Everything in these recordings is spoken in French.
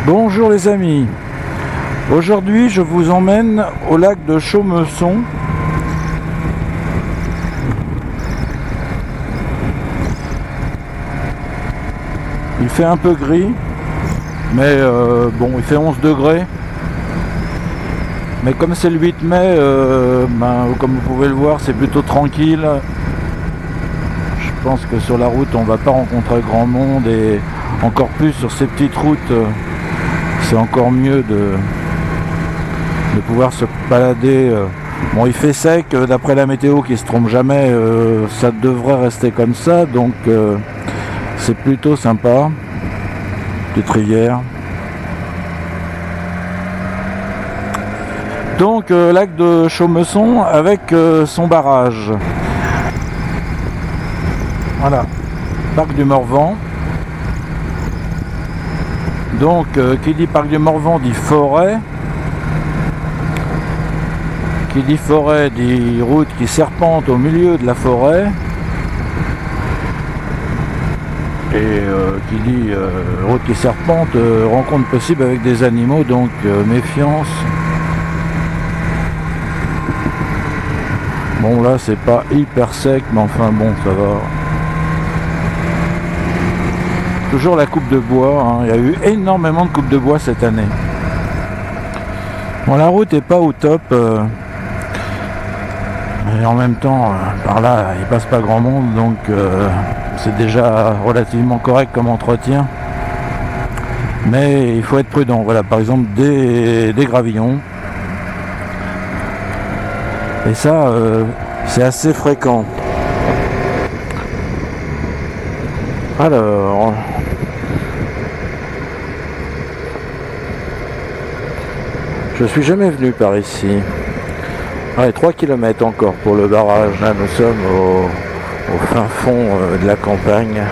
Bonjour les amis, aujourd'hui je vous emmène au lac de Chaumesson. Il fait un peu gris, mais bon, il fait 11 degrés. Mais comme c'est le 8 mai, comme vous pouvez le voir, c'est plutôt tranquille. Je pense que sur la route on va pas rencontrer grand monde, et encore plus sur ces petites routes, c'est encore mieux de pouvoir se balader. Bon, il fait sec, d'après la météo qui se trompe jamais, ça devrait rester comme ça, donc c'est plutôt sympa. Petite rivière. Donc lac de Chaumesson avec son barrage. Voilà, parc du Morvan. Donc qui dit parc du Morvan dit forêt. Qui dit forêt dit route qui serpente au milieu de la forêt. Et qui dit route qui serpente, rencontre possible avec des animaux, donc méfiance. Bon, là c'est pas hyper sec, mais enfin bon, ça va. Toujours la coupe de bois, hein. Il y a eu énormément de coupes de bois cette année. Bon, la route est pas au top, et en même temps, par là il passe pas grand monde, donc c'est déjà relativement correct comme entretien, mais il faut être prudent. Voilà, par exemple des gravillons, et ça c'est assez fréquent. Alors je suis jamais venu par ici. Ouais, 3 km encore pour le barrage. Là nous sommes au fin fond de la campagne.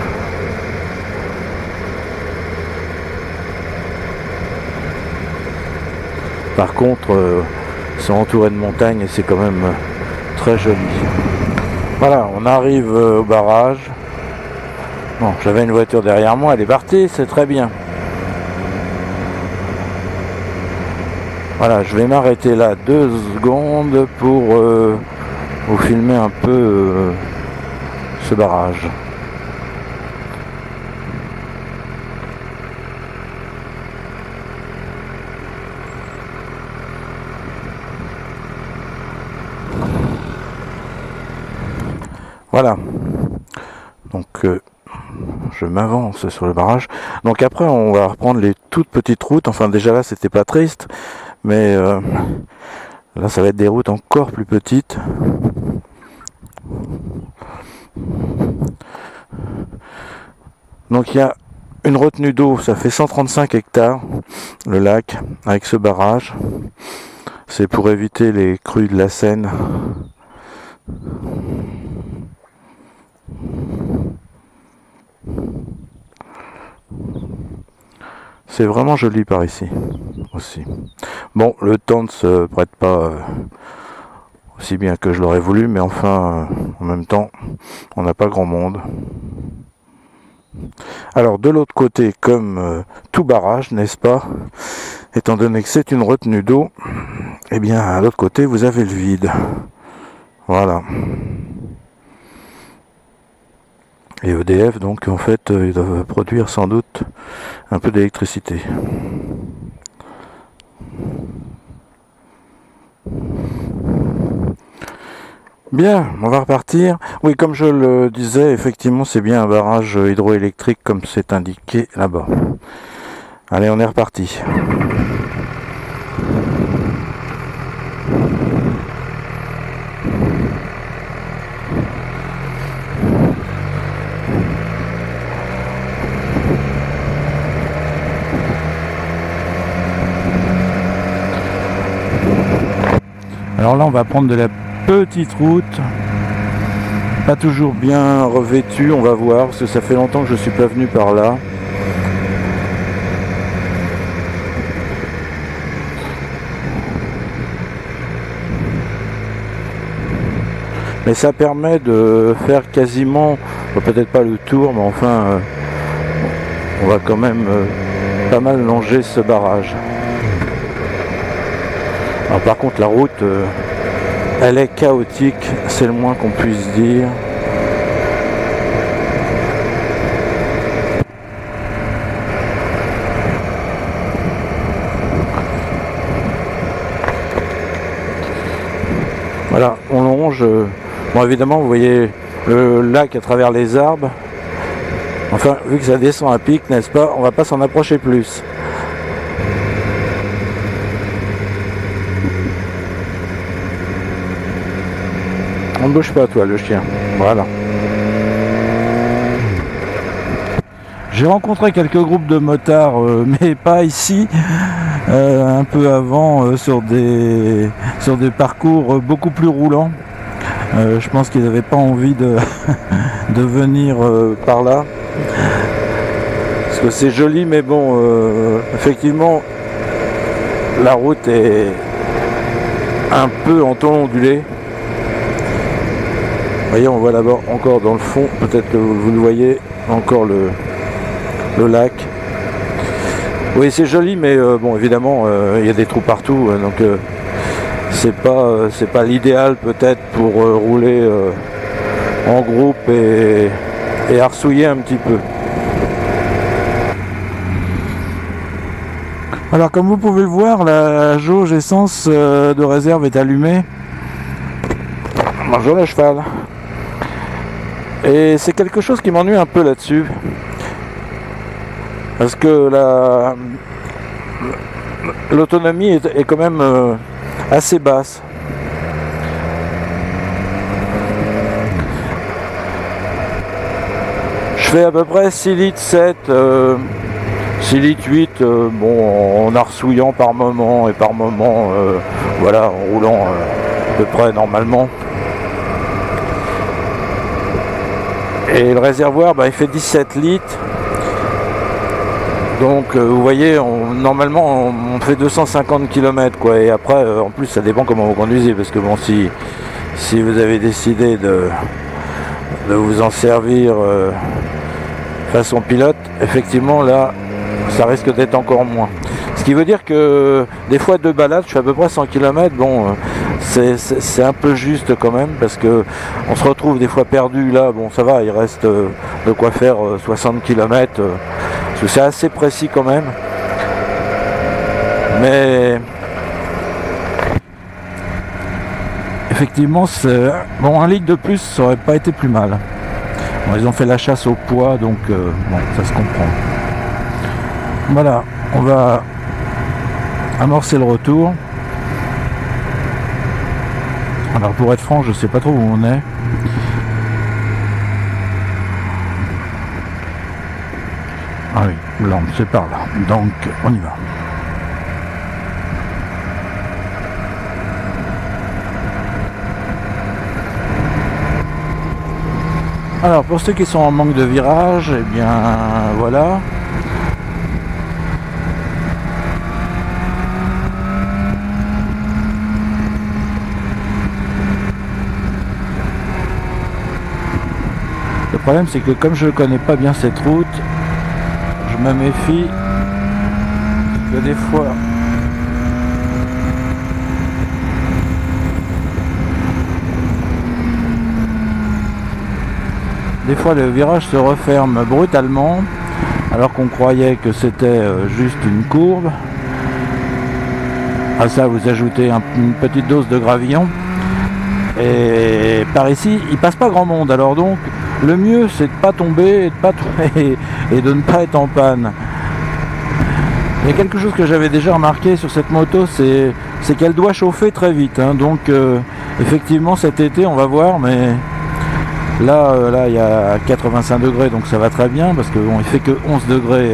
Par contre, c'est entouré de montagnes et c'est quand même très joli. Voilà, on arrive au barrage. Bon, j'avais une voiture derrière moi, elle est partie, c'est très bien. Voilà, je vais m'arrêter là 2 secondes pour vous filmer un peu ce barrage. Voilà. Donc je m'avance sur le barrage. Donc après on va reprendre les toutes petites routes. Enfin déjà là c'était pas triste, mais là ça va être des routes encore plus petites. Donc il y a une retenue d'eau, ça fait 135 hectares le lac avec ce barrage. C'est pour éviter les crues de la Seine. C'est vraiment joli par ici aussi. Bon, le temps ne se prête pas aussi bien que je l'aurais voulu, mais enfin, en même temps, on n'a pas grand monde. Alors, de l'autre côté, comme tout barrage, n'est-ce pas, étant donné que c'est une retenue d'eau, eh bien, à l'autre côté, vous avez le vide. Voilà. Et EDF, donc, en fait, ils doivent produire sans doute un peu d'électricité. Bien, on va repartir. Oui, comme je le disais, effectivement, c'est bien un barrage hydroélectrique comme c'est indiqué là-bas. Allez, on est reparti. Alors là, on va prendre de la petite route, pas toujours bien revêtue, on va voir, parce que ça fait longtemps que je suis pas venu par là. Mais ça permet de faire quasiment, peut-être pas le tour, mais enfin, on va quand même pas mal longé ce barrage. Alors, par contre la route elle est chaotique, c'est le moins qu'on puisse dire. Voilà, on longe. Bon, évidemment, vous voyez le lac à travers les arbres. Enfin, vu que ça descend à pic, n'est-ce pas, on va pas s'en approcher plus. On ne bouge pas, toi, le chien. Voilà. J'ai rencontré quelques groupes de motards, mais pas ici. Un peu avant, sur des parcours beaucoup plus roulants. Je pense qu'ils n'avaient pas envie de, de venir par là. Parce que c'est joli, mais bon, effectivement, la route est un peu en ton ondulé. Vous voyez, on voit là-bas encore dans le fond, peut-être que vous le voyez, encore le lac. Oui, c'est joli, mais bon, évidemment, il y a des trous partout, donc c'est pas l'idéal peut-être pour rouler en groupe et arsouiller un petit peu. Alors, comme vous pouvez le voir, la jauge essence de réserve est allumée. Bonjour le cheval. Et c'est quelque chose qui m'ennuie un peu là-dessus. Parce que l'autonomie est quand même assez basse. Je fais à peu près 6 litres 7, 6 litres 8, bon, en arsouillant par moment et par moment, voilà, en roulant à peu près normalement. Et le réservoir, il fait 17 litres. Donc vous voyez, normalement on fait 250 km quoi, et après en plus ça dépend comment vous conduisez, parce que bon, si vous avez décidé de vous en servir façon pilote, effectivement là ça risque d'être encore moins. Ce qui veut dire que des fois de balade, je fais à peu près 100 km, bon c'est un peu juste quand même, parce que on se retrouve des fois perdu là, bon ça va, il reste de quoi faire 60 km. C'est assez précis quand même, mais effectivement bon, 1 litre de plus ça aurait pas été plus mal. Bon, ils ont fait la chasse au poids, donc bon, ça se comprend. Voilà, on va amorcer le retour. Alors pour être franc, je sais pas trop où on est. Ah oui, là, c'est par là. Donc, on y va. Alors, pour ceux qui sont en manque de virage, eh bien, voilà. Le problème, c'est que comme je ne connais pas bien cette route, je me méfie que des fois le virage se referme brutalement alors qu'on croyait que c'était juste une courbe. À ça vous ajoutez une petite dose de gravillon, et par ici il passe pas grand monde, alors donc le mieux c'est de pas tomber et de ne pas être en panne. Il y a quelque chose que j'avais déjà remarqué sur cette moto, c'est qu'elle doit chauffer très vite, hein. Donc effectivement cet été on va voir, mais là il y a 85 degrés, donc ça va très bien, parce que bon, il fait que 11 degrés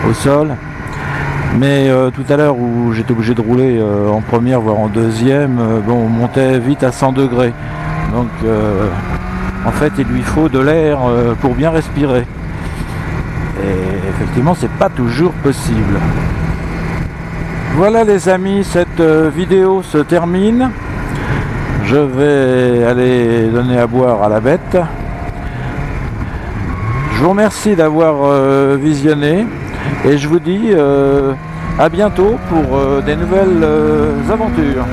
au sol. Mais tout à l'heure où j'étais obligé de rouler en première voire en deuxième, bon, on montait vite à 100 degrés. Donc en fait il lui faut de l'air pour bien respirer. Et effectivement c'est pas toujours possible. Voilà les amis, cette vidéo se termine. Je vais aller donner à boire à la bête. Je vous remercie d'avoir visionné. Et je vous dis à bientôt pour des nouvelles aventures.